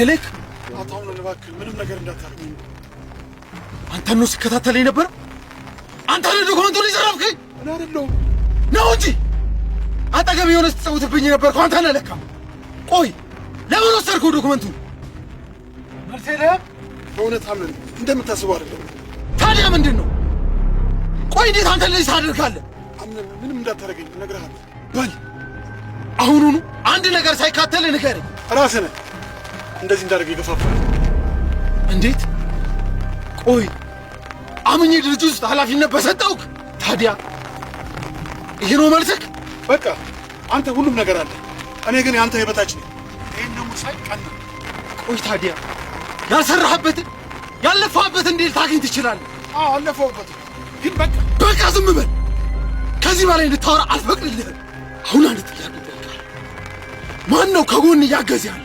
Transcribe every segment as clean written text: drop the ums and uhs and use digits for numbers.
ሄሌክ አታውን ለባክ ምንም ነገር እንዳታረኝ። አንተ ነው ሲከታተለኝ ነበር። አንተ ነው ዶክመንቱን ይዘራፍከኝ። እኔ አይደለሁም ነው እንጂ አጠገብ የሆነ ስትጸውትብኝ ነበር። አንተ ነህ ለካ። ቆይ ለምን ወሰድከው ዶክመንቱን? መልሴለ በእውነት አምን እንደምታስበው አይደለም። ታዲያ ምንድን ነው? ቆይ እንዴት አንተ እንደዚህ ታደርጋለህ? አምን ምንም እንዳታረገኝ እነግርሃለሁ። በል አሁኑኑ አንድ ነገር ሳይካተል ንገረኝ። ራስህ ነህ እንደዚህ እንዳደረገ ይገፋፋል። እንዴት? ቆይ አምኜ ድርጅት ውስጥ ኃላፊነት በሰጠውክ ታዲያ ይሄ ነው መልስክ? በቃ አንተ ሁሉም ነገር አለ፣ እኔ ግን ያንተ የበታች ነኝ። ይሄን ደግሞ ሳይቀና ቆይ ታዲያ ያልሰራህበትን ያለፋህበትን እንዴት ታገኝ ትችላለህ? አለፈውበት፣ ግን በቃ ዝም በል። ከዚህ በላይ እንድታወራ አልፈቅድልህም። አሁን አንድ ጥያቄ ጠይቃለሁ። ማን ነው ከጎን እያገዘ ያለ?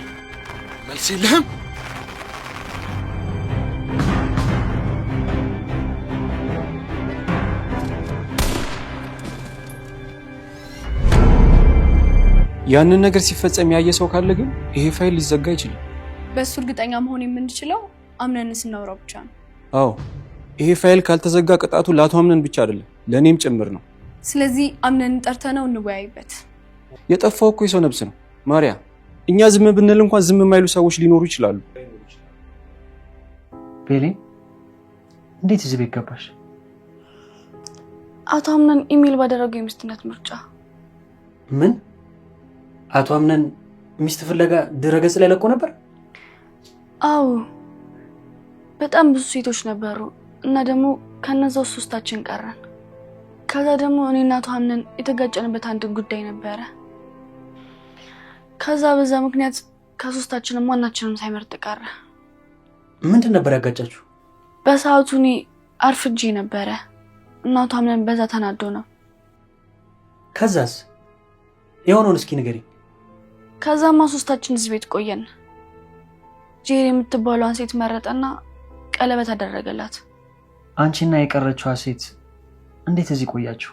መልስ የለህም? ያንን ነገር ሲፈጸም ያየ ሰው ካለ ግን ይሄ ፋይል ሊዘጋ ይችላል። በሱ እርግጠኛ መሆን የምንችለው አምነን ስናወራው ብቻ ነው። አዎ ይሄ ፋይል ካልተዘጋ ቅጣቱ ለአቶ አምነን ብቻ አይደለም ለኔም ጭምር ነው። ስለዚህ አምነን ጠርተነው እንወያይበት። የጠፋው እኮ የሰው ነፍስ ነው ማርያ። እኛ ዝም ብንል እንኳን ዝም የማይሉ ሰዎች ሊኖሩ ይችላሉ። ቤሌ እንዴት እዚህ ቤት ገባሽ? አቶ አምነን ኢሜል ባደረገው የሚስትነት ምርጫ። ምን? አቶ አምነን ሚስት ፍለጋ ድረገጽ ላይ ለቆ ነበር? አዎ በጣም ብዙ ሴቶች ነበሩ እና ደግሞ ከነዛው ሶስታችን ቀረን። ከዛ ደግሞ እኔና አቶ አምነን የተጋጨንበት አንድ ጉዳይ ነበረ። ከዛ በዛ ምክንያት ከሶስታችንም ማናችንም ሳይመርጥ ቀረ። ምንድን ነበር ያጋጫችሁ? በሰዓቱ እኔ አርፍጄ ነበረ እና አቶ አምነን በዛ ተናዶ ነው። ከዛስ የሆነውን እስኪ ንገሪኝ። ከዛማ ሶስታችን እዚህ ቤት ቆየን። ጄሪ የምትባለዋን ሴት መረጠና ቀለበት አደረገላት። አንቺና የቀረችዋ ሴት እንዴት እዚህ ቆያችሁ?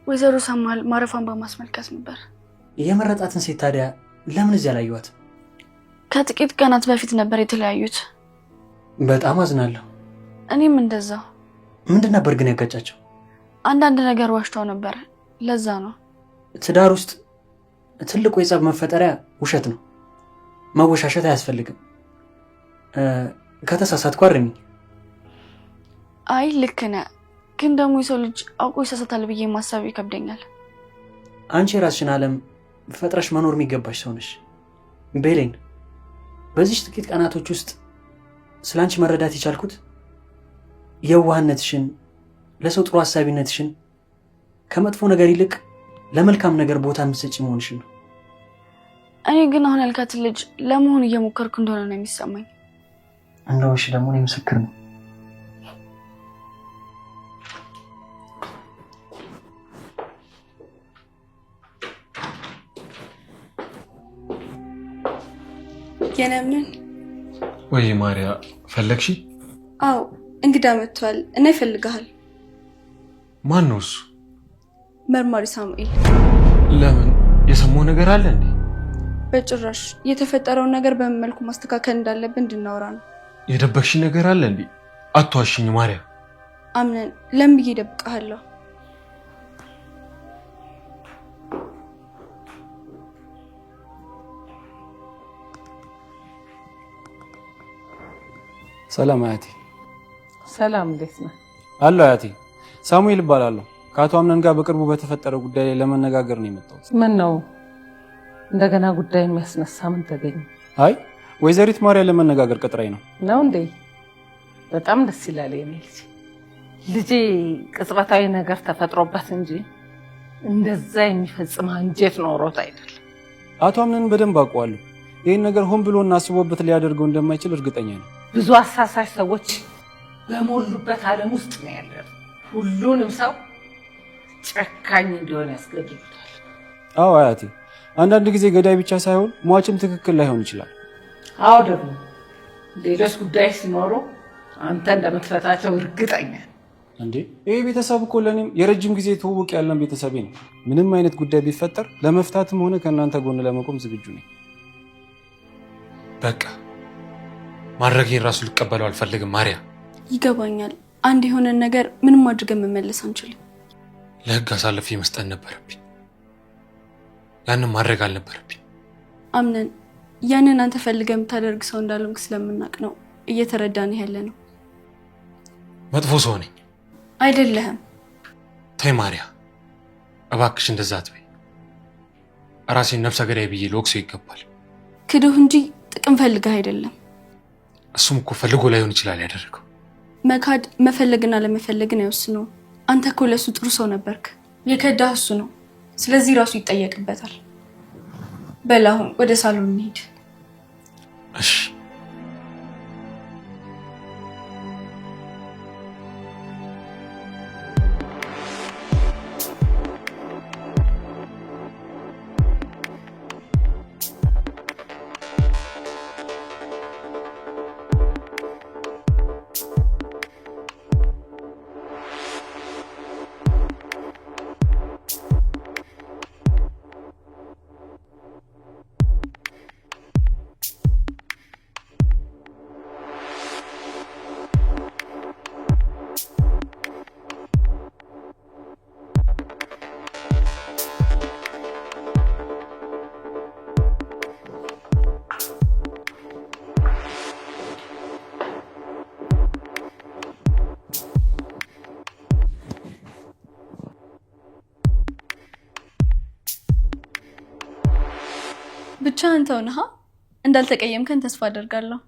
ወይዘሮ ሰማል ማረፋን በማስመልከት ነበር። የመረጣትን ሴት ታዲያ ለምን እዚህ አላየኋት? ከጥቂት ቀናት በፊት ነበር የተለያዩት። በጣም አዝናለሁ። እኔም እንደዛው። ምንድን ነበር ግን ያጋጫቸው? አንዳንድ ነገር ዋሽተው ነበር። ለዛ ነው። ትዳር ውስጥ ትልቁ የጸብ መፈጠሪያ ውሸት ነው። መወሻሸት አያስፈልግም። ከተሳሳትኩ አርሚኝ። አይ ልክ ነህ፣ ግን ደግሞ የሰው ልጅ አውቆ ይሳሳታል ብዬ ማሰብ ይከብደኛል። አንቺ የራስሽን ዓለም ፈጥረሽ መኖር የሚገባሽ ሰው ነሽ ቤሌን። በዚህ ጥቂት ቀናቶች ውስጥ ስላንቺ መረዳት የቻልኩት የዋህነትሽን፣ ለሰው ጥሩ ሐሳቢነትሽን፣ ከመጥፎ ነገር ይልቅ ለመልካም ነገር ቦታ የምትሰጪ መሆንሽን ነው። እኔ ግን አሁን ያልካት ልጅ ለመሆን እየሞከርኩ እንደሆነ ነው የሚሰማኝ። እንደውሽ ደግሞ እኔ ምስክር ነው። የነምን ወይ ማርያ ፈለግሽ? አው እንግዳ መጥቷል እና ይፈልጋል። ማን ነው እሱ? መርማሪ ሳሙኤል። ለምን? የሰማው ነገር አለ እንዴ? በጭራሽ። የተፈጠረውን ነገር በምን መልኩ ማስተካከል እንዳለብን እንድናወራ ነው። የደበቅሽ ነገር አለ እንዴ? አትዋሽኝ ማርያ። አምነን ለምን ብዬ እደብቅሃለሁ? ሰላም አያቴ። ሰላም፣ እንዴት ነህ? አሎ አያቴ፣ ሳሙኤል እባላለሁ። ከአቶ አምነን ጋር በቅርቡ በተፈጠረው ጉዳይ ላይ ለመነጋገር ነው የመጣሁት። ምን ነው እንደገና ጉዳይ የሚያስነሳ ምን ተገኘ? አይ ወይዘሪት ማርያ ለመነጋገር ቀጥራኝ ነው። ነው እንዴ? በጣም ደስ ይላል። የኔ ልጄ ቅጽበታዊ ነገር ተፈጥሮበት እንጂ እንደዛ የሚፈጽም አንጀት ኖሮት አይደለም። አቶ አምነን በደንብ አውቀዋለሁ። ይህን ነገር ሆን ብሎና አስቦበት ሊያደርገው እንደማይችል እርግጠኛ ነው። ብዙ አሳሳች ሰዎች በሞሉበት ዓለም ውስጥ ነው ያለው። ሁሉንም ሰው ጨካኝ እንዲሆን ያስገድዱታል። አዎ አያቴ፣ አንዳንድ ጊዜ ገዳይ ብቻ ሳይሆን ሟችም ትክክል ላይሆን ይችላል። አዎ ደግሞ ሌሎች ጉዳይ ሲኖሩ አንተ እንደምትፈታቸው እርግጠኛ። እንዴ ይሄ ቤተሰብ እኮ ለኔም የረጅም ጊዜ ትውውቅ ያለን ቤተሰቤ ነው። ምንም አይነት ጉዳይ ቢፈጠር ለመፍታትም ሆነ ከእናንተ ጎን ለመቆም ዝግጁ ነኝ። በቃ ማድረጌን ራሱ ልቀበለው አልፈልግም ማርያ። ይገባኛል። አንድ የሆነን ነገር ምንም አድርገን መመለስ አንችልም። ለህግ አሳልፌ መስጠት ነበረብኝ። ያንን ማድረግ አልነበረብኝ። አምነን ያንን አንተ ፈልገህ የምታደርግ ሰው እንዳልሆንክ ስለምናውቅ ነው እየተረዳንህ ያለ ነው። መጥፎ ሰው ነኝ አይደለህም። ተይ ማርያ እባክሽ እንደዛ አትበይ። ራሴን ነፍሰ ገዳይ ብዬ ልወቅሶ ይገባል። ክዶህ እንጂ ጥቅም ፈልገህ አይደለም። እሱም እኮ ፈልጎ ላይሆን ይችላል ያደረገው። መካድ መፈለግና ለመፈለግን አይወስነው። አንተ እኮ ለሱ ጥሩ ሰው ነበርክ። የከዳህ እሱ ነው። ስለዚህ ራሱ ይጠየቅበታል። በል አሁን ወደ ሳሎን እንሂድ። እሺ ብቻ አንተው ነህ እንዳልተቀየምከን ተስፋ አደርጋለሁ።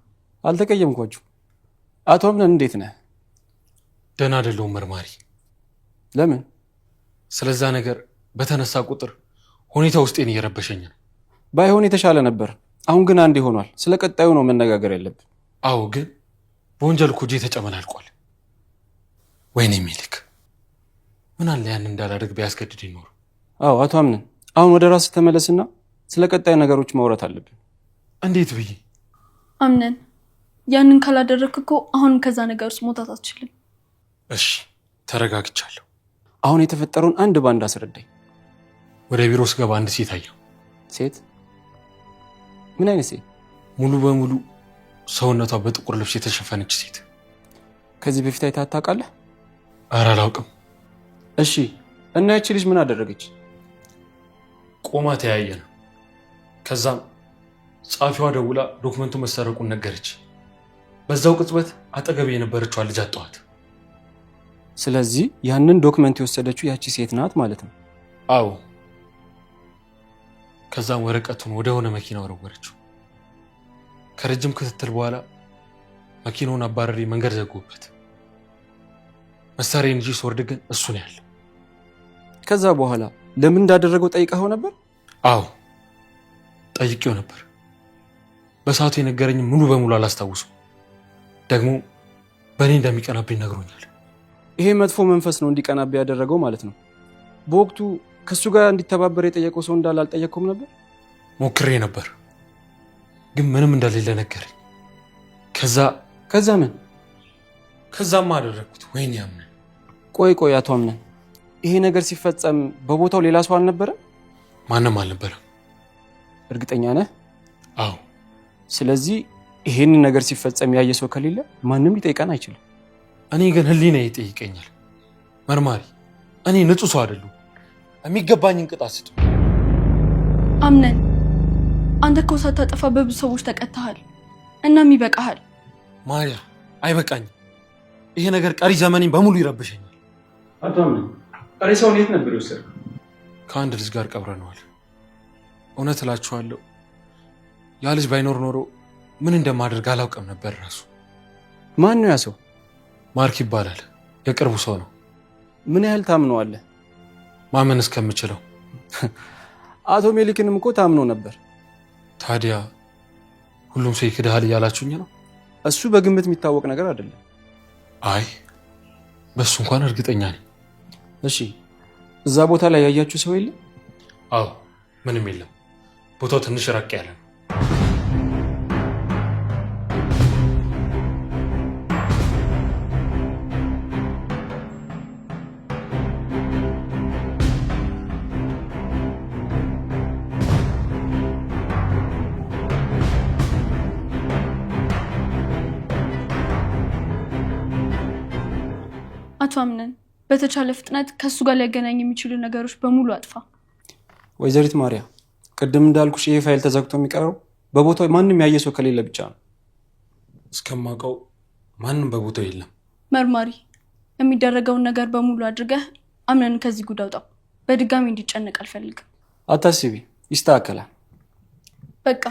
አልተቀየምኳችሁ። አቶ አምነን እንዴት ነህ? ደህና አይደለሁም መርማሪ። ለምን? ስለዛ ነገር በተነሳ ቁጥር ሁኔታ ውስጤን እየረበሸኝ ነው። ባይሆን የተሻለ ነበር። አሁን ግን አንድ ሆኗል። ስለ ቀጣዩ ነው መነጋገር ያለብን። አዎ ግን በወንጀል እኮ እጄ ተጨመላልቋል። ወይኔ ሚልክ ምን አለ ያን እንዳላደርግ ቢያስገድድ ይኖር። አዎ አቶ አምነን አሁን ወደ ራስህ ተመለስና ስለ ቀጣይ ነገሮች ማውራት አለብን። እንዴት ብዬ? አምነን ያንን ካላደረክ እኮ አሁንም ከዛ ነገር ውስጥ መውጣት አትችልም። እሺ ተረጋግቻለሁ። አሁን የተፈጠረውን አንድ ባንድ አስረዳኝ። ወደ ቢሮ ስገባ አንድ ሴት አየሁ። ሴት? ምን አይነት ሴት? ሙሉ በሙሉ ሰውነቷ በጥቁር ልብስ የተሸፈነች ሴት። ከዚህ በፊት አይተሃት ታውቃለህ? ኧረ አላውቅም። እሺ እና ያቺ ልጅ ምን አደረገች? ቆማ ተያየን። ከዛም ጻፊዋ ደውላ ዶክመንቱ መሰረቁን ነገረች። በዛው ቅጽበት አጠገቤ የነበረችው ልጅ አጣኋት። ስለዚህ ያንን ዶክመንት የወሰደችው ያቺ ሴት ናት ማለት ነው? አዎ። ከዛም ወረቀቱን ወደ ሆነ መኪና ወረወረችው። ከረጅም ክትትል በኋላ መኪናውን አባረሪ መንገድ ዘጉበት። መሳሪያን ይዤ ስወርድ ግን እሱ ነው ያለው። ከዛ በኋላ ለምን እንዳደረገው ጠይቀኸው ነበር? አዎ ጠይቄው ነበር። በሰዓቱ የነገረኝ ሙሉ በሙሉ አላስታውሱም። ደግሞ በእኔ እንደሚቀናብኝ ነግሮኛል። ይሄ መጥፎ መንፈስ ነው እንዲቀናብኝ ያደረገው ማለት ነው። በወቅቱ ከሱ ጋር እንዲተባበር የጠየቀው ሰው እንዳለ አልጠየቅኩም ነበር? ሞክሬ ነበር ግን ምንም እንደሌለ ነገረኝ። ከዛ ምን? ከዛማ አደረግኩት። ወይኔ አምነን። ቆይ አቶ አምነን፣ ይሄ ነገር ሲፈጸም በቦታው ሌላ ሰው አልነበረም? ማንም አልነበረም። እርግጠኛ ነህ? አዎ። ስለዚህ ይሄን ነገር ሲፈጸም ያየ ሰው ከሌለ ማንም ሊጠይቀን አይችልም። እኔ ግን ህሊና ይጠይቀኛል። መርማሪ፣ እኔ ንጹህ ሰው አይደለሁም። የሚገባኝን ቅጣት ስጡ። አምነን፣ አንተ እኮ ሳታጠፋ በብዙ ሰዎች ተቀጥተሃል። እናም ይበቃሃል። ማርያ፣ አይበቃኝም። ይሄ ነገር ቀሪ ዘመኔን በሙሉ ይረብሸኛል። አቶ አምነን፣ ቀሪ ሰውን የት ነበር የወሰድከው? ከአንድ ልጅ ጋር ቀብረነዋል። እውነት እላችኋለሁ ያ ልጅ ባይኖር ኖሮ ምን እንደማደርግ አላውቅም ነበር። ራሱ ማን ነው ያ ሰው? ማርክ ይባላል። የቅርቡ ሰው ነው። ምን ያህል ታምነዋለህ? ማመን እስከምችለው። አቶ ሜሊክንም እኮ ታምኖ ነበር። ታዲያ ሁሉም ሰው ይክድሃል እያላችሁኝ ነው? እሱ በግምት የሚታወቅ ነገር አይደለም። አይ በሱ እንኳን እርግጠኛ ነኝ። እሺ እዛ ቦታ ላይ ያያችሁ ሰው የለም? አዎ ምንም የለም። ቦታው ትንሽ ራቅ ያለ ነው። አቶ አምነን በተቻለ ፍጥነት ከሱ ጋር ሊያገናኝ የሚችሉ ነገሮች በሙሉ አጥፋ። ወይዘሪት ማርያ ቅድም እንዳልኩሽ ይሄ ፋይል ተዘግቶ የሚቀረው በቦታው ማንም ያየ ሰው ከሌለ ብቻ ነው። እስከማውቀው ማንም በቦታው የለም። መርማሪ የሚደረገውን ነገር በሙሉ አድርገህ አምነን ከዚህ ጉድ አውጣው። በድጋሚ እንዲጨነቅ አልፈልግም። አታስቢ፣ ይስተካከላል። በቃ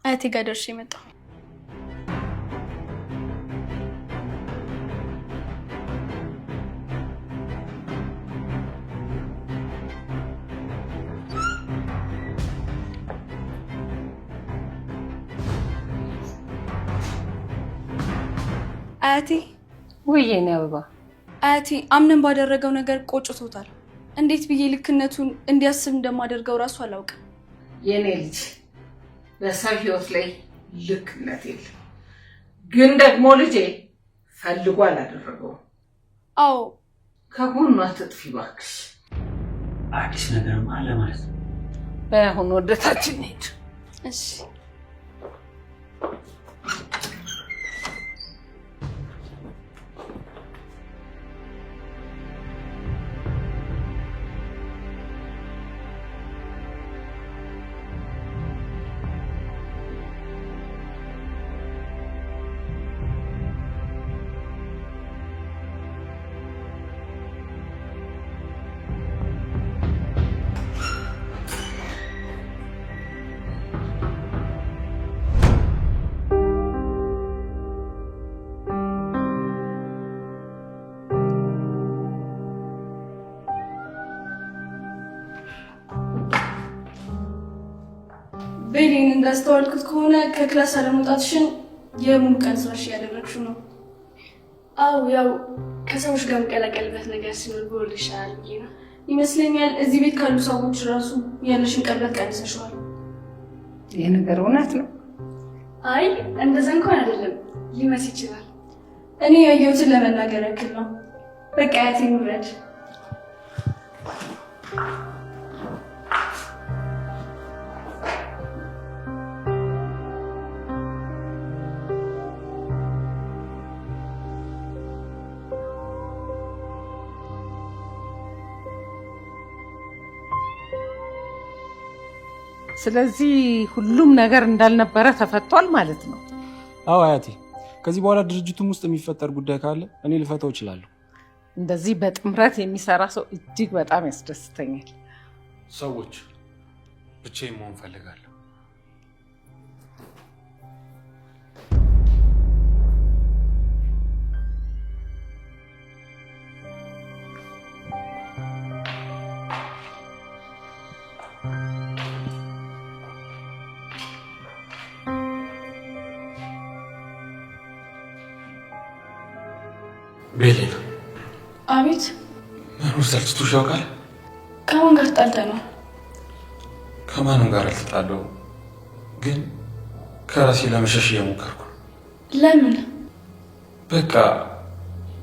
አያቴ ጋር ደርሼ መጣሁ። አያቴ ውዬ ነው አበባ። አያቴ አምነን ባደረገው ነገር ቆጭቶታል። እንዴት ብዬ ልክነቱን እንዲያስብ እንደማደርገው ራሱ አላውቅም። የኔ ልጅ በሰው ህይወት ላይ ልክነት የለም። ግን ደግሞ ልጄ ፈልጎ አላደረገው። አዎ ከጎኗ አትጥፊ እባክሽ። አዲስ ነገር አለ ማለት ነው። በአሁን ወደታችን ሄድ። እሺ ቤሊን እንዳስተዋልኩት ከሆነ ከክላስ አለመውጣትሽን የሙሉ ቀን ስራሽ እያደረግሽው ነው። አዎ ያው ከሰዎች ጋር መቀላቀልበት ነገር ሲኖር ብወል ይሻላል ብዬ ነው ይመስለኛል። እዚህ ቤት ካሉ ሰዎች ራሱ ያለሽን ቀርበት ቀንሰሽዋል። ይህ ነገር እውነት ነው? አይ እንደዛ እንኳን አይደለም፣ ሊመስ ይችላል። እኔ ያየሁትን ለመናገር ያክል ነው። በቃ አያቴ ውረድ። ስለዚህ ሁሉም ነገር እንዳልነበረ ተፈቷል ማለት ነው? አዎ አያቴ፣ ከዚህ በኋላ ድርጅቱም ውስጥ የሚፈጠር ጉዳይ ካለ እኔ ልፈታው እችላለሁ። እንደዚህ በጥምረት የሚሰራ ሰው እጅግ በጣም ያስደስተኛል። ሰዎች ብቻዬን መሆን ፈልጋለሁ። ቤሊን። አቤት። መኖር ሰልችቶሽ ያውቃል? ከማን ጋር ተጣልተናል? ከማንም ጋር አልተጣለው፣ ግን ከራሴ ለመሸሽ እየሞከርኩ። ለምን? በቃ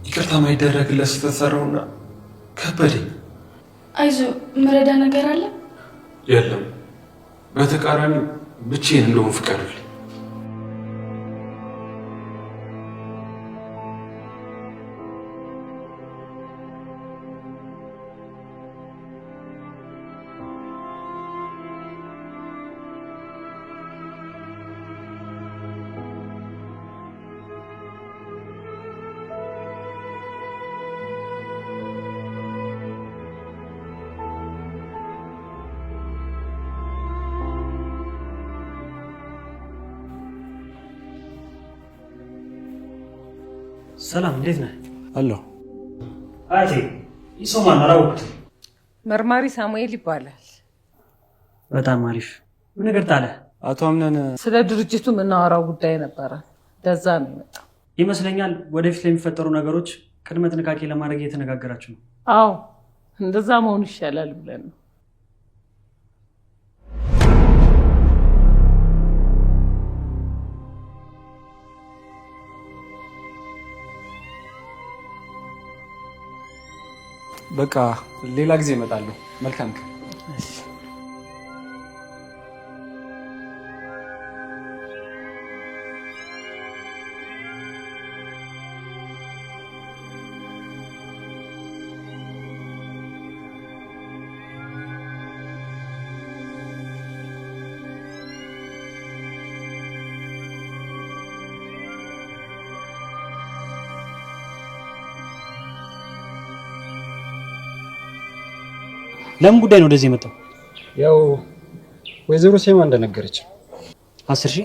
ይቅርታ ማይደረግለት ስህተት ሰራውና ከበደኝ። አይዞ፣ መረዳ ነገር አለ? የለም፣ በተቃራኒ ብቻዬን እንደሆን ፍቀዱልኝ። ሰላም፣ እንዴት ነህ? አለሁ። አያቴ ይሶማን አላወቅሁትም። መርማሪ ሳሙኤል ይባላል። በጣም አሪፍ። ምን ነገር ጣለ? አቶ አምነን ስለ ድርጅቱ የምናወራው ጉዳይ ነበረ፣ ለዛ ነው የመጣው ይመስለኛል። ወደፊት ለሚፈጠሩ ነገሮች ቅድመ ጥንቃቄ ለማድረግ እየተነጋገራችሁ ነው? አዎ፣ እንደዛ መሆኑ ይሻላል ብለን ነው። በቃ ሌላ ጊዜ እመጣለሁ። መልካም ቀን። ለምን ጉዳይ ነው ወደዚህ የመጣው? ያው ወይዘሮ ሴማ እንደነገረች 10,000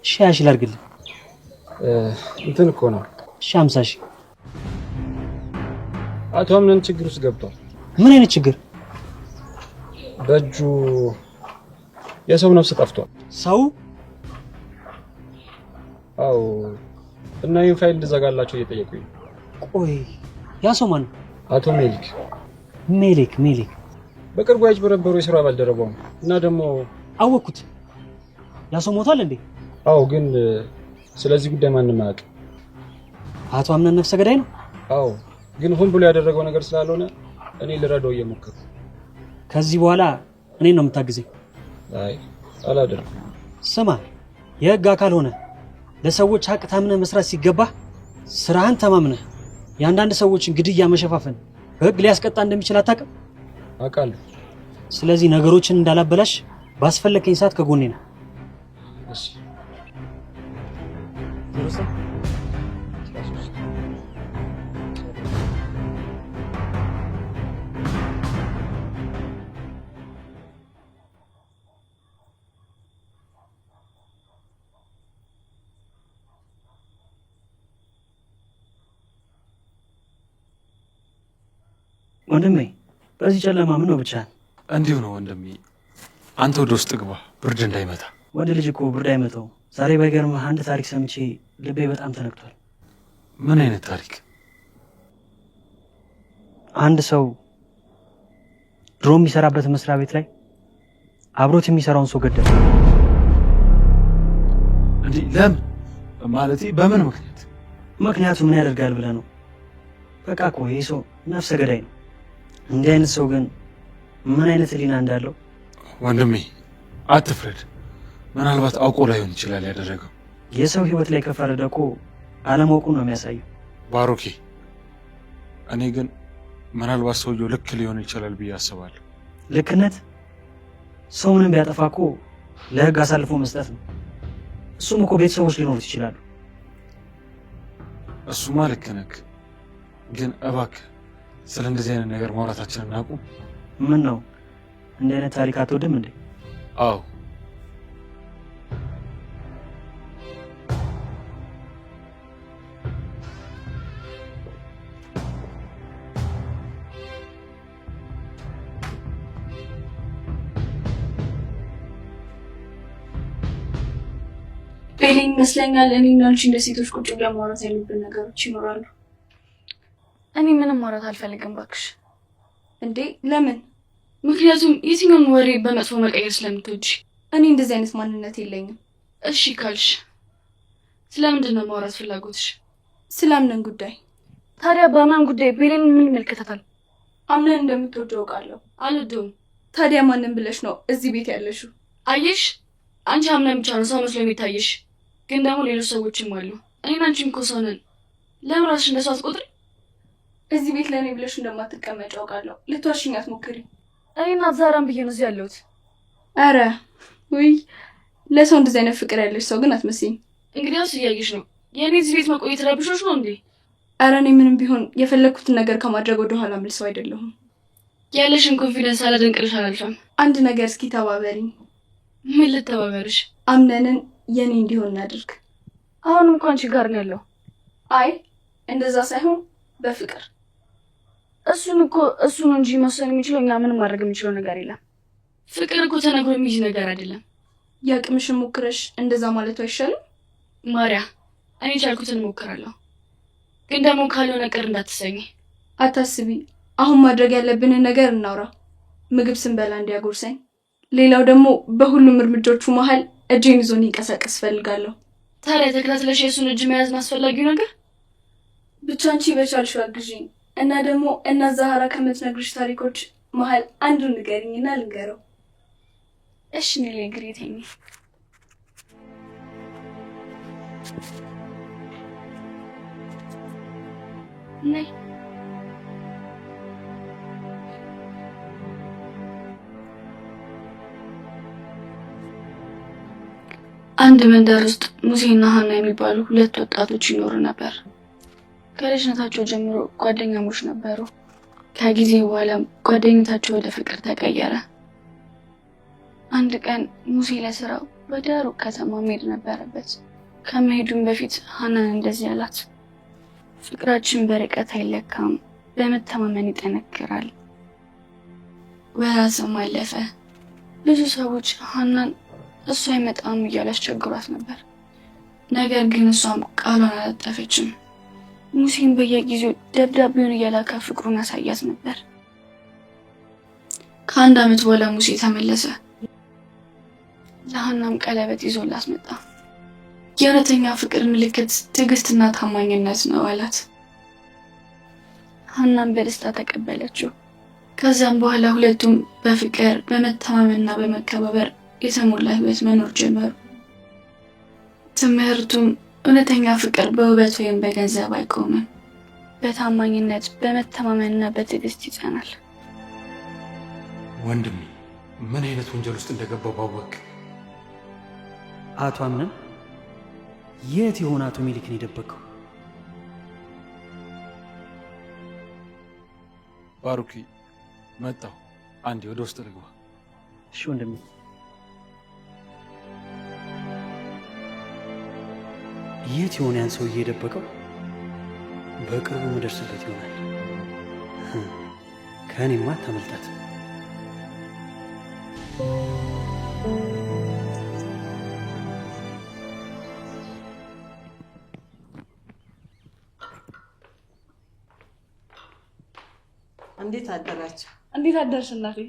እሺ 20,000 ላድርግልህ። እንትን እኮ ነው። እሺ 50,000። አቶ አምነን ችግር ውስጥ ገብቷል። ምን አይነት ችግር? በእጁ የሰው ነፍስ ጠፍቷል። ሰው? አዎ። እና ይሄን ፋይል እንድዘጋላቸው እየጠየቁኝ ነው። ቆይ ያ ሰው ማን ነው? አቶ ሜሊክ። ሜሊክ በቅርቡ ያጭበረበሩ የስራ ባልደረባው ነው። እና ደግሞ አወኩት። ያ ሰው ሞቷል እንዴ? አዎ፣ ግን ስለዚህ ጉዳይ ማንም አያውቅም። አቶ አምነን ነፍሰ ገዳይ ነው? አዎ፣ ግን ሆን ብሎ ያደረገው ነገር ስላልሆነ እኔ ልረዳው እየሞከርኩ። ከዚህ በኋላ እኔን ነው የምታግዘኝ? አይ አላደርግም። ስማ፣ የህግ አካል ሆነ ለሰዎች ሀቅ ታምነህ መስራት ሲገባ ስራህን ተማምነህ የአንዳንድ ሰዎችን ግድያ መሸፋፈን በህግ ሊያስቀጣ እንደሚችል አታውቅም? አውቃለሁ። ስለዚህ ነገሮችን እንዳላበላሽ ባስፈለከኝ ሰዓት ከጎኔ ነው። እሺ። ወንድሜ በዚህ ጨለማ ምን ነው ብቻህን? እንዲሁ ነው ወንድሜ። አንተ ወደ ውስጥ ግባ፣ ብርድ እንዳይመታ። ወንድ ልጅ እኮ ብርድ አይመታው። ዛሬ ባይገርምህ አንድ ታሪክ ሰምቼ ልቤ በጣም ተነክቷል። ምን አይነት ታሪክ? አንድ ሰው ድሮ የሚሰራበት መስሪያ ቤት ላይ አብሮት የሚሰራውን ሰው ገደለ። እንዲህ ለምን? ማለቴ በምን ምክንያት? ምክንያቱ ምን ያደርጋል ብለህ ነው? በቃ እኮ ይህ ሰው ነፍሰ ገዳይ ነው። እንዲህ አይነት ሰው ግን ምን አይነት ህሊና እንዳለው ወንድሜ አትፍረድ። ምናልባት አውቆ ላይሆን ይችላል ያደረገው። የሰው ህይወት ላይ ከፈረደ እኮ አለማወቁ ነው የሚያሳየው። ባሮኬ፣ እኔ ግን ምናልባት ሰውየው ልክ ሊሆን ይችላል ብዬ አስባለሁ። ልክነት? ሰው ምንም ቢያጠፋ እኮ ለህግ አሳልፎ መስጠት ነው። እሱም እኮ ቤተሰቦች ሊኖሩት ይችላሉ። እሱማ ልክ ነህ፣ ግን እባክህ ስለ እንደዚህ አይነት ነገር ማውራታችንን እናቁም። ምን ነው እንዲህ አይነት ታሪክ አትወድም እንዴ? አዎ። ቤሌ ይመስለኛል እኔና አንቺ እንደ ሴቶች ቁጭ ብለን ማውራት ያሉብን ነገሮች ይኖራሉ። እኔ ምንም ማውራት አልፈልግም እባክሽ። እንዴ ለምን? ምክንያቱም የትኛውን ወሬ በመጥፎ መቀየር ስለምትወጂ። እኔ እንደዚህ አይነት ማንነት የለኝም። እሺ ካልሽ ስለምንድን ነው ማውራት ፍላጎትሽ? ስላምነን ጉዳይ። ታዲያ በአምናን ጉዳይ ቤሌን ምን ይመለከታታል? አምነን እንደምትወደው አውቃለሁ። አልወደውም። ታዲያ ማንን ብለሽ ነው እዚህ ቤት ያለሽው? አየሽ፣ አንቺ አምነን ብቻ ነው ሰው መስሎ የሚታየሽ፣ ግን ደግሞ ሌሎች ሰዎችም አሉ። እኔና አንቺም እኮ ሰው ነን። ለምን ራስሽ እንደሱ አትቆጥሪ? እዚህ ቤት ለእኔ ብለሽ እንደማትቀመጭ አውቃለሁ። ልትዋሽኝ አትሞክሪ። እኔና ዛራን ብዬ ነው እዚህ ያለሁት። አረ ውይ፣ ለሰው እንደዚህ አይነት ፍቅር ያለሽ ሰው ግን አትመስይም። እንግዲያውስ እያየሽ ነው። የእኔ እዚህ ቤት መቆየት ረብሾች ነው እንዴ? አረ እኔ ምንም ቢሆን የፈለግኩትን ነገር ከማድረግ ወደኋላ ምል ሰው አይደለሁም። ያለሽን ኮንፊደንስ አላደንቅልሽ አላልፈም። አንድ ነገር እስኪ ተባበሪኝ። ምን ልተባበርሽ? አምነንን የኔ እንዲሆን እናድርግ። አሁንም እኮ አንቺ ጋር ነው ያለው። አይ እንደዛ ሳይሆን በፍቅር። እሱ ነው እንጂ መወሰን የሚችለው፣ እኛ ምንም ማድረግ የሚችለው ነገር የለም። ፍቅር እኮ ተነግሮ የሚይዝ ነገር አይደለም። የአቅምሽን ሞክረሽ እንደዛ ማለቱ አይሻልም? ማርያ፣ እኔ ቻልኩትን እሞክራለሁ፣ ግን ደግሞ ካልሆነ ቅር እንዳትሰኝ። አታስቢ። አሁን ማድረግ ያለብንን ነገር እናውራ። ምግብ ስንበላ እንዲያጎርሰኝ፣ ሌላው ደግሞ በሁሉም እርምጃዎቹ መሀል እጄን ይዞ እንዲንቀሳቀስ ፈልጋለሁ። ታዲያ ተከታትለሽ የእሱን እጅ መያዝ አስፈላጊው ነገር። ብቻ አንቺ በቻልሽው አግዢኝ እና ደግሞ እናት ዛህራ ከምትነግርሽ ታሪኮች መሀል አንዱን ንገሪኝና ልንገረው። እሺ ኔ ግሬተኝ ነይ። አንድ መንደር ውስጥ ሙሴና ሀና የሚባሉ ሁለት ወጣቶች ይኖሩ ነበር። ከልጅነታቸው ጀምሮ ጓደኛሞች ነበሩ። ከጊዜ በኋላ ጓደኝነታቸው ወደ ፍቅር ተቀየረ። አንድ ቀን ሙሴ ለስራው ወደ ሩቅ ከተማ መሄድ ነበረበት። ከመሄዱም በፊት ሀናን እንደዚህ አላት፣ ፍቅራችን በርቀት አይለካም፣ በመተማመን ይጠነክራል። ወራትም አለፈ። ብዙ ሰዎች ሀናን እሱ አይመጣም እያሉ ያስቸግሯት ነበር። ነገር ግን እሷም ቃሏን አላጠፈችም። ሙሴን በየጊዜው ደብዳቤውን እየላከ ፍቅሩን ያሳያት ነበር። ከአንድ ዓመት በኋላ ሙሴ ተመለሰ። ለሀናም ቀለበት ይዞላት መጣ። የእውነተኛ ፍቅር ምልክት ትዕግስትና ታማኝነት ነው አላት። ሀናም በደስታ ተቀበለችው። ከዚያም በኋላ ሁለቱም በፍቅር በመተማመንና በመከባበር የተሞላ ህይወት መኖር ጀመሩ። ትምህርቱም እውነተኛ ፍቅር በውበት ወይም በገንዘብ አይቆምም፣ በታማኝነት በመተማመንና በትዕግስት ይጸናል። ወንድሜ ምን አይነት ወንጀል ውስጥ እንደገባው ባወቅ። አቶ አምነን የት የሆነ አቶ ሚሊክን የደበቀው? ባሩኪ መጣሁ። አንዴ ወደ ውስጥ ልግባ። እሺ ወንድሜ። የት የሆነ ያን ሰውዬ የደበቀው? በቅርቡ መደርስበት ይሆናል። ከእኔማ ተመልጣት። እንዴት አደራችሁ? እንዴት አደርሽ እናቴ?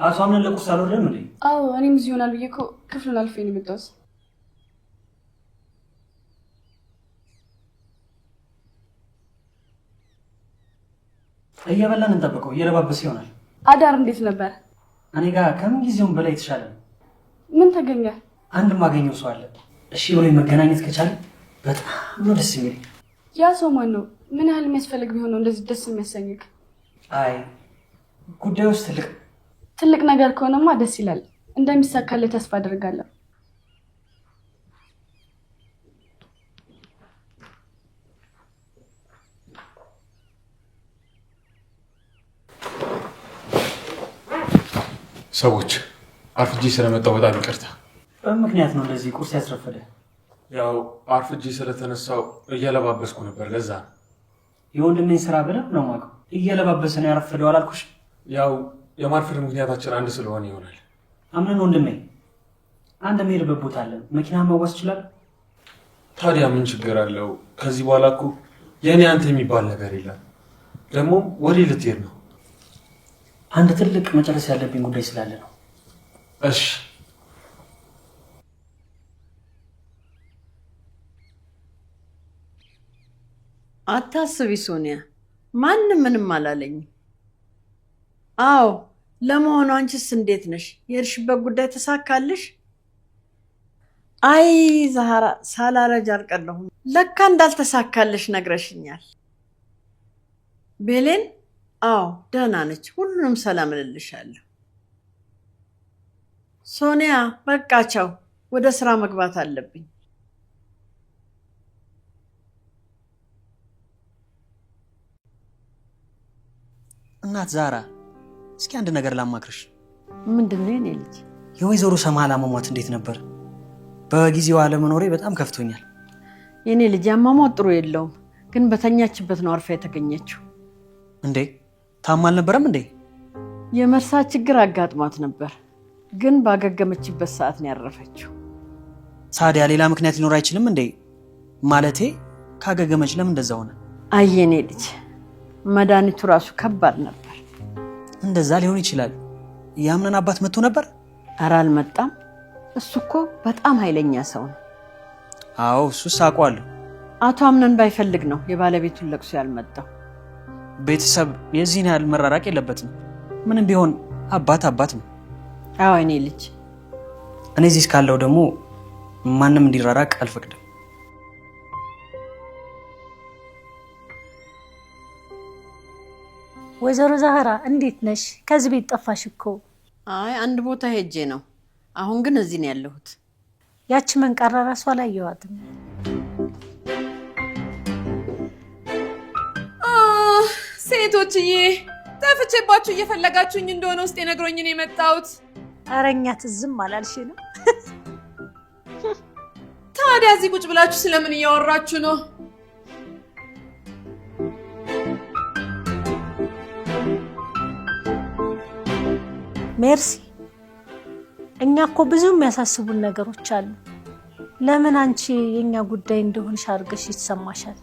አቶ አምነን ለቁርስ አልወረደም እንዴ? አዎ እኔም እዚህ ይሆናል ብዬ እኮ ክፍሉን አልፌ ነው የመጣሁት። እየበላን እንጠብቀው፣ እየለባበሰ ይሆናል። አዳር እንዴት ነበር? እኔ ጋር ከምን ጊዜውም በላይ የተሻለ ነው። ምን ተገኘ? አንድ ማገኘው ሰው አለ። እሺ ብሎ መገናኘት ከቻለ በጣም ነው ደስ የሚለኝ። ያ ሰው ማን ነው? ምን ያህል የሚያስፈልግ ቢሆን ነው እንደዚህ ደስ የሚያሰኝክ? አይ ጉዳዩ ትልቅ ነገር ከሆነማ ደስ ይላል። እንደሚሳካልህ ተስፋ አደርጋለሁ። ሰዎች አርፍጄ ስለመጣሁ በጣም ይቅርታ። በምክንያት ነው እንደዚህ ቁርስ ያስረፈደ? ያው አርፍጄ ስለተነሳው እየለባበስኩ ነበር፣ ለዛ ነው። የወንድሜን ስራ ብለህ ነው የማውቀው። እየለባበሰ ነው ያረፈደው አላልኩሽ? ያው የማርፈድ ምክንያታችን አንድ ስለሆነ ይሆናል። አምነን ወንድሜ፣ አንድ የምሄድበት ቦታ አለ። መኪና መዋስ ይችላል? ታዲያ ምን ችግር አለው? ከዚህ በኋላ እኮ የኔ አንተ የሚባል ነገር የለም። ደግሞ ወዴት ልትሄድ ነው? አንድ ትልቅ መጨረስ ያለብኝ ጉዳይ ስላለ ነው። እሺ አታስቢ ሶኒያ፣ ማንም ምንም አላለኝም። አዎ ለመሆኑ አንቺስ እንዴት ነሽ? የሄድሽበት ጉዳይ ተሳካልሽ? አይ ዛህራ፣ ሳላረጅ አልቀረሁም። ለካ እንዳልተሳካልሽ ነግረሽኛል። ቤሌን? አዎ ደህና ነች። ሁሉንም ሰላም እልልሻለሁ። ሶኒያ በቃ ቻው፣ ወደ ስራ መግባት አለብኝ። እናት ዛራ፣ እስኪ አንድ ነገር ላማክርሽ። ምንድን ነው የኔ ልጅ? የወይዘሮ ሰማል አሟሟት እንዴት ነበር? በጊዜው አለመኖሬ በጣም ከፍቶኛል። የኔ ልጅ አሟሟት ጥሩ የለውም፣ ግን በተኛችበት ነው አርፋ የተገኘችው። እንዴ ታማ አልነበረም እንዴ? የመርሳት ችግር አጋጥሟት ነበር፣ ግን ባገገመችበት ሰዓት ነው ያረፈችው። ታዲያ ሌላ ምክንያት ሊኖር አይችልም እንዴ? ማለቴ ካገገመች ለምን እንደዛ ሆነ? አይ የኔ ልጅ መድኃኒቱ ራሱ ከባድ ነበር። እንደዛ ሊሆን ይችላል። ያምነን አባት መጥቶ ነበር? ኧረ አልመጣም። እሱ እኮ በጣም ኃይለኛ ሰው ነው። አዎ እሱስ አውቀዋለሁ። አቶ አምነን ባይፈልግ ነው የባለቤቱን ለቅሶ ያልመጣው። ቤተሰብ የዚህን ያህል መራራቅ የለበትም። ምንም ቢሆን አባት አባት ነው። አዎ የኔ ልጅ። እኔ እዚህ እስካለሁ ደግሞ ማንም እንዲራራቅ አልፈቅድም። ወይዘሮ ዛህራ እንዴት ነሽ? ከዚህ ቤት ጠፋሽ እኮ። አይ አንድ ቦታ ሄጄ ነው። አሁን ግን እዚህ ነው ያለሁት። ያቺ መንቃራ ራሷ አላየኋትም። ሴቶችዬ ጠፍቼባችሁ እየፈለጋችሁኝ እንደሆነ ውስጥ የነግሮኝ ነው የመጣሁት። ኧረ እኛ ትዝም አላልሽንም። ታዲያ እዚህ ቁጭ ብላችሁ ስለምን እያወራችሁ ነው? ሜርሲ እኛ እኮ ብዙ የሚያሳስቡን ነገሮች አሉ። ለምን አንቺ የኛ ጉዳይ እንደሆንሽ አድርገሽ ይሰማሻል?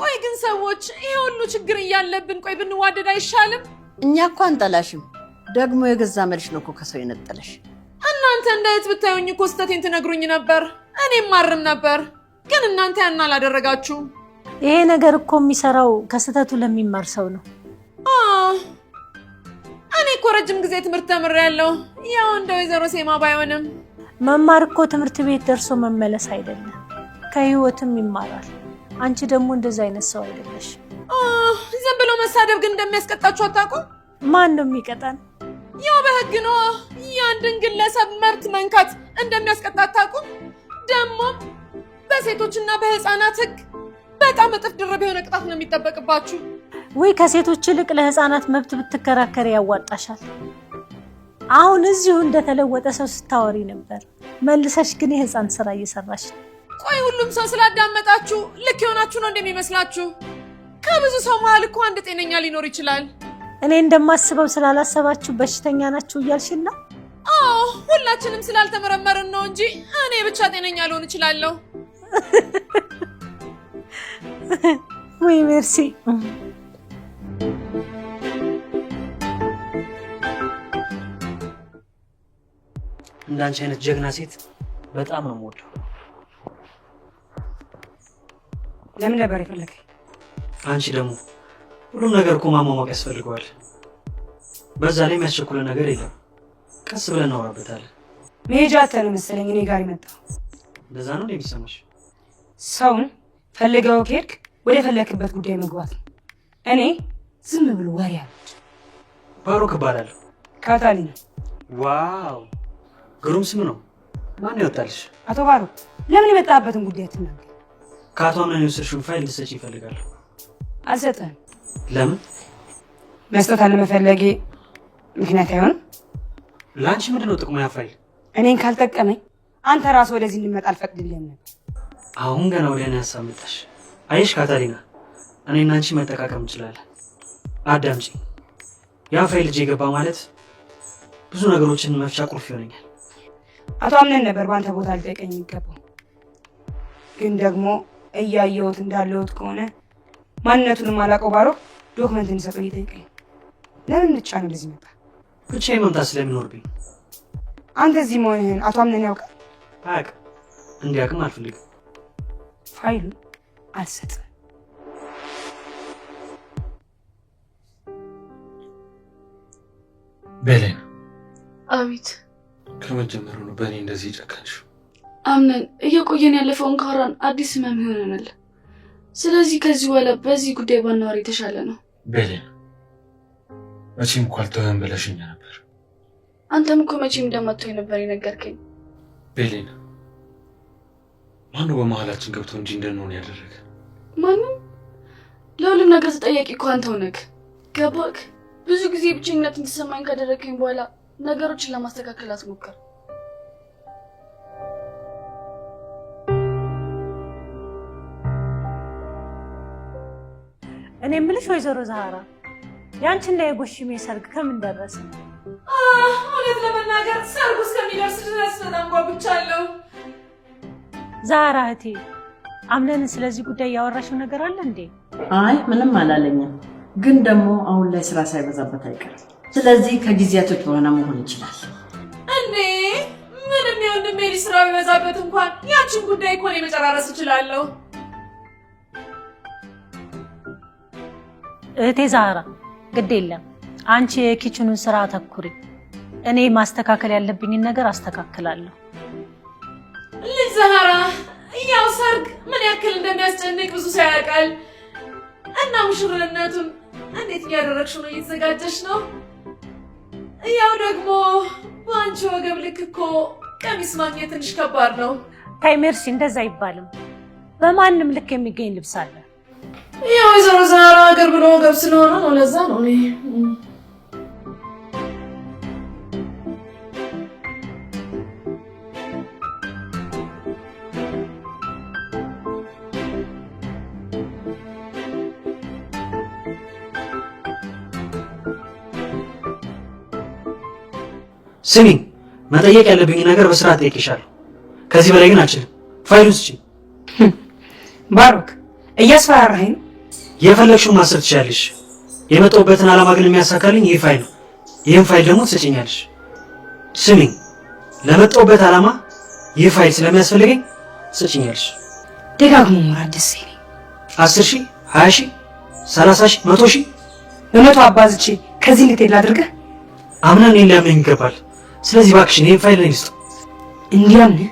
ቆይ ግን ሰዎች ይሄ ሁሉ ችግር እያለብን ቆይ ብንዋደድ አይሻልም? እኛ እኮ አንጠላሽም። ደግሞ የገዛ መልሽ ነው እኮ ከሰው የነጠለሽ። እናንተ እንዳይት ብታዩኝ እኮ ስተቴን ትነግሩኝ ነበር፣ እኔም ማርም ነበር። ግን እናንተ ያን አላደረጋችሁም። ይሄ ነገር እኮ የሚሰራው ከስተቱ ለሚማር ሰው ነው። እኔ እኮ ረጅም ጊዜ ትምህርት ተምሬያለሁ። ያው እንደ ወይዘሮ ሴማ ባይሆንም መማር እኮ ትምህርት ቤት ደርሶ መመለስ አይደለም፣ ከህይወትም ይማራል። አንቺ ደግሞ እንደዛ አይነት ሰው አይደለሽ። ዝም ብሎ መሳደብ ግን እንደሚያስቀጣችሁ አታውቁም? ማን ነው የሚቀጣን? ያው በህግ ነው። የአንድን ግለሰብ መብት መንካት እንደሚያስቀጣ አታውቁም? ደግሞ በሴቶችና በህፃናት ህግ በጣም እጥፍ ድርብ የሆነ ቅጣት ነው የሚጠበቅባችሁ። ወይ ከሴቶች ይልቅ ለህፃናት መብት ብትከራከሪ ያዋጣሻል። አሁን እዚሁ እንደተለወጠ ሰው ስታወሪ ነበር፣ መልሰሽ ግን የህፃን ስራ እየሰራሽ ነው። ቆይ ሁሉም ሰው ስላዳመጣችሁ ልክ የሆናችሁ ነው እንደሚመስላችሁ? ከብዙ ሰው መሀል እኮ አንድ ጤነኛ ሊኖር ይችላል። እኔ እንደማስበው ስላላሰባችሁ በሽተኛ ናችሁ እያልሽና? ሁላችንም ስላልተመረመርን ነው እንጂ እኔ ብቻ ጤነኛ ልሆን እችላለሁ። ወይ ሜርሲ። እንዳንቺ አይነት ጀግና ሴት በጣም ነው የምወደው። ለምን ነበር የፈለከኝ? አንቺ ደግሞ ሁሉም ነገር እኮ ማሟሟቅ ያስፈልገዋል። በዛ ላይ የሚያስቸኩለን ነገር የለም። ቀስ ብለን እናወራበታለን። መሄጃ አተነ መሰለኝ እኔ ጋር የመጣው። እንደዛ ነው እንደሚሰማሽ? ሰውን ፈልገው ከሄድክ ወደ ፈለክበት ጉዳይ መግባት ነው። እኔ ዝም ብሎ ወሬ አልወድም። ባሮክ እባላለሁ። ካታሊና። ዋው ግሩም ስም ነው። ማን ያወጣልሽ? አቶ ባሮክ ለምን የመጣበትን ጉዳይ አትናገር? ከአቶ አምነን የወሰድሽውን ፋይል ልትሰጪ ይፈልጋሉ። አልሰጠህም። ለምን? መስጠት አለመፈለጌ ምክንያት አይሆንም። ለአንቺ ምንድን ነው ጥቅሙ ያ ፋይል? እኔን ካልጠቀመኝ አንተ ራስህ ወደዚህ እንድመጣ አልፈቅድልህም ነበር። አሁን ገና ወደ እኔ ሀሳብ መጣሽ። አየሽ ካታሊና፣ እኔና አንቺ መጠቃቀም እንችላለን። አዳምጪ። ያ ፋይል እጄ ገባ ማለት ብዙ ነገሮችን መፍቻ ቁልፍ ይሆነኛል። አቶ አምነን ነበር በአንተ ቦታ ሊጠይቀኝ የሚገባው። ግን ደግሞ እያየሁት እንዳለሁት ከሆነ ማንነቱን የማላውቀው ባሮክ ዶክመንት እንዲሰጠው እየጠየቀኝ። ለምን ብቻ ነው እንደዚህ መጣ? ብቻዬን መምጣት ስለሚኖርብኝ። አንተ እዚህ መሆንህን አቶ አምነን ያውቃል? አያውቅም። እንዲያውቅም አልፈልግም። ፋይሉን አልሰጥም። ቤሌን። አቤት። ከመጀመሩ ነው በእኔ እንደዚህ ጨካንሽው? አምነን እየቆየን ያለፈውን ካወራን አዲስ ህመም ይሆነናል። ስለዚህ ከዚህ በኋላ በዚህ ጉዳይ ባናወራ የተሻለ ነው። ቤሌን፣ መቼም እኮ አልተወህም ብለሽኝ ነበር። አንተም እኮ መቼም እንደማትተወኝ ነበር የነገርከኝ። ቤሌን፣ ማነው በመሀላችን ገብቶ እንጂ እንድንሆን ያደረገ? ማንም። ለሁሉም ነገር ተጠያቂ እኮ አንተው ነህ። ገባክ? ብዙ ጊዜ ብቸኝነት እንዲሰማኝ ካደረገኝ በኋላ ነገሮችን ለማስተካከል አትሞክር። እኔ የምልሽ ወይዘሮ ዛህራ ያንቺና የጎሽሜ ሰርግ ከምን ደረሰ? እውነት ለመናገር ሰርጉ እስከሚደርስ ድረስ በጣም ጓጉቻለሁ። ዛህራ እህቴ፣ አምነን ስለዚህ ጉዳይ ያወራሽው ነገር አለ እንዴ? አይ ምንም አላለኝም፣ ግን ደግሞ አሁን ላይ ስራ ሳይበዛበት አይቀርም። ስለዚህ ከጊዜያቶች በኋላ መሆን ይችላል። እንዴ ምንም የወንድሜ ልጅ ስራ ቢበዛበት እንኳን ያንቺን ጉዳይ እኮ እኔ መጨራረስ እችላለሁ። እህቴ ዛህራ ግድ የለም፣ አንቺ የኪችኑን ስራ አተኩሪ። እኔ ማስተካከል ያለብኝን ነገር አስተካክላለሁ። ልጅ ዛህራ፣ ያው ሰርግ ምን ያክል እንደሚያስጨንቅ ብዙ ሰው ያውቃል። እና ሙሽርነቱን እንዴት እያደረግሽ ነው? እየተዘጋጀሽ ነው? ያው ደግሞ በአንቺ ወገብ ልክ እኮ ቀሚስ ማግኘት ትንሽ ከባድ ነው። ተይ ሜርሲ፣ እንደዛ አይባልም። በማንም ልክ የሚገኝ ልብስ አለ። ያው ወይዘሮ ዛራ ሀገር ብሎ ወገብ ስለሆነ ነው። ለዛ ነው እኔ ስሚ፣ መጠየቅ ያለብኝ ነገር በስርዓት ጠይቄሻለሁ። ከዚህ በላይ ግን አልችልም። ፋይሉን ስጪኝ። ባሮክ እያስፈራራኸኝ ነው? የፈለግሽውን ማሰብ ትችያለሽ። የመጣሁበትን ዓላማ ግን የሚያሳካልኝ ይህ ፋይል ነው። ይህን ፋይል ደግሞ ትሰጪኛለሽ። ስሚ፣ ለመጣሁበት ዓላማ ይህ ፋይል ስለሚያስፈልገኝ ትሰጪኛለሽ። ደጋግሞ ማውራት ደስ ይለኝ። 10,000፣ 20,000፣ 30,000፣ 100,000 በመቶ አባዝቼ ከዚህ እንድትሄድ ላድርግህ? አምነን እኔን ሊያምነኝ ይገባል። ስለዚህ እባክሽን ይህን ፋይል ለኔ ስጠው። እንዲያምንህ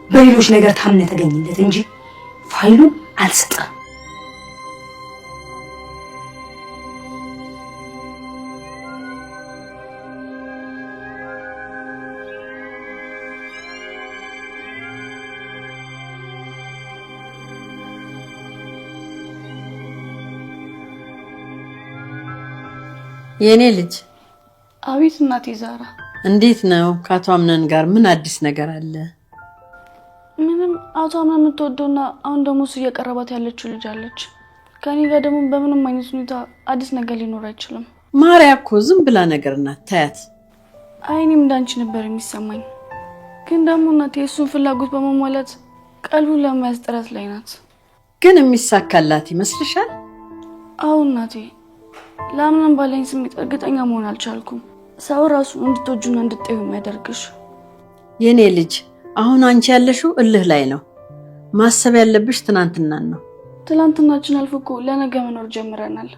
በሌሎች ነገር ታምነህ ተገኝለት እንጂ ፋይሉን አልሰጠም። የኔ ልጅ። አቤት እናቴ ዛራ። እንዴት ነው? ከአቶ አምነን ጋር ምን አዲስ ነገር አለ? ምንም። አቶ አምነን የምትወደውና አሁን ደግሞ እሱ እየቀረባት ያለችው ልጅ አለች። ከኔ ጋር ደግሞ በምንም አይነት ሁኔታ አዲስ ነገር ሊኖር አይችልም። ማርያ እኮ ዝም ብላ ነገር ናት። ታያት። አይኔም እንዳንቺ ነበር የሚሰማኝ። ግን ደግሞ እናቴ እሱን ፍላጎት በመሟላት ቀልቡን ለመያዝ ጥረት ላይ ናት። ግን የሚሳካላት ይመስልሻል? አዎ እናቴ፣ ለአምነን ባለኝ ስሜት እርግጠኛ መሆን አልቻልኩም። ሰው ራሱ እንድትወጁና እንድትጠዩ የሚያደርግሽ። የኔ ልጅ፣ አሁን አንቺ ያለሽው እልህ ላይ ነው። ማሰብ ያለብሽ ትናንትናን ነው። ትናንትናችን አልፎ እኮ ለነገ መኖር ጀምረናል።